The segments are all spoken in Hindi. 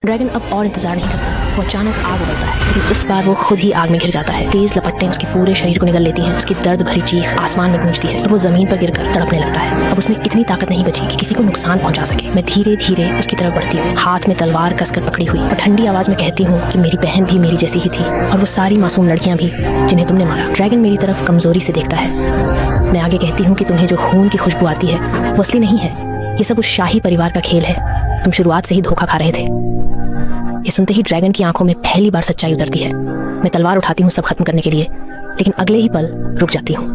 ड्रैगन अब और इंतजार नहीं करता। वो अचानक आग उगलता है, लेकिन इस बार वो खुद ही आग में घिर जाता है। तेज लपटें उसके पूरे शरीर को निगल लेती हैं। उसकी दर्द भरी चीख आसमान में गूंजती है और वो जमीन पर गिरकर तड़पने लगता है। अब उसमें इतनी ताकत नहीं बची कि किसी को नुकसान पहुंचा सके। मैं धीरे धीरे उसकी तरफ बढ़ती हूँ, हाथ में तलवार कसकर पकड़ी हुई, और ठंडी आवाज में कहती हूँ कि मेरी बहन भी मेरी जैसी ही थी, और वो सारी मासूम लड़कियां भी जिन्हें तुमने मारा। ड्रैगन मेरी तरफ कमजोरी से देखता है। मैं आगे कहती हूँ कि तुम्हें जो खून की खुशबू आती है वो असली नहीं है। ये सब उस शाही परिवार का खेल है। तुम शुरुआत से ही धोखा खा रहे थे। ये सुनते ही ड्रैगन की आंखों में पहली बार सच्चाई उतरती है। मैं तलवार उठाती हूँ सब खत्म करने के लिए, लेकिन अगले ही पल रुक जाती हूँ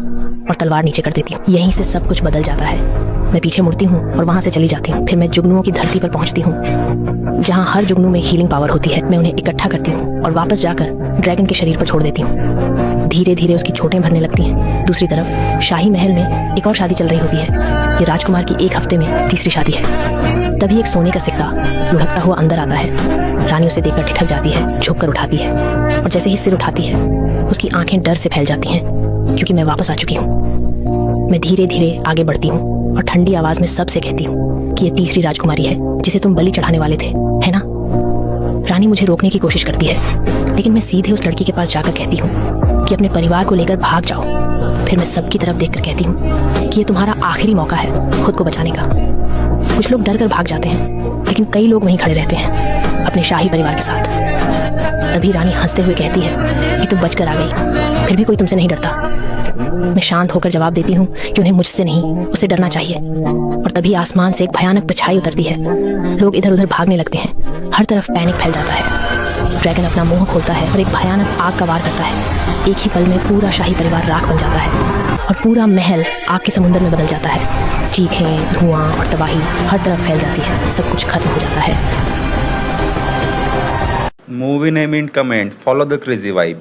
और तलवार नीचे कर देती हूँ। यहीं से सब कुछ बदल जाता है। मैं पीछे मुड़ती हूँ और वहां से चली जाती हूँ। फिर मैं जुगनुओं की धरती पर पहुंचती हूँ, जहाँ हर जुगनू में हीलिंग पावर होती है। मैं उन्हें इकट्ठा करती हूँ और वापस जाकर ड्रैगन के शरीर पर छोड़ देती हूँ। धीरे धीरे उसकी चोटें भरने लगती हैं। दूसरी तरफ शाही महल में एक और शादी चल रही होती है। ये राजकुमार की एक हफ्ते में तीसरी शादी है। तभी एक सोने का सिक्का लुढ़कता हुआ अंदर आता है। रानी उसे देखकर ठिठक जाती है, झुककर उठाती है, और जैसे ही सिर उठाती है उसकी आंखें डर से फैल जाती हैं, क्योंकि मैं वापस आ चुकी हूँ। मैं धीरे धीरे आगे बढ़ती हूँ और ठंडी आवाज में सबसे कहती हूँ कि ये तीसरी राजकुमारी है जिसे तुम बलि चढ़ाने वाले थे, है ना? रानी मुझे रोकने की कोशिश करती है, लेकिन मैं सीधे उस लड़की के पास जाकर कहती हूँ कि अपने परिवार को लेकर भाग जाओ। फिर मैं सबकी तरफ देखकर कहती हूँ कि ये तुम्हारा आखिरी मौका है खुद को बचाने का। कुछ लोग डर कर भाग जाते हैं, लेकिन कई लोग वहीं खड़े रहते हैं अपने शाही परिवार के साथ। तभी रानी हंसते हुए कहती है कि तुम बचकर आ गई, फिर भी कोई तुमसे नहीं डरता। मैं शांत होकर जवाब देती हूँ कि उन्हें मुझसे नहीं, उसे डरना चाहिए। और तभी आसमान से एक भयानक परछाई उतरती है। लोग इधर उधर भागने लगते हैं। हर तरफ पैनिक फैल जाता है। ड्रैगन अपना मुंह खोलता है और एक भयानक आग का वार करता है। एक ही पल में पूरा शाही परिवार राख बन जाता है और पूरा महल आग के समुद्र में बदल जाता है। चीखें, धुआं और तबाही हर तरफ फैल जाती है। सब कुछ खत्म हो जाता है। Movie name in comment. Follow the crazy vibe.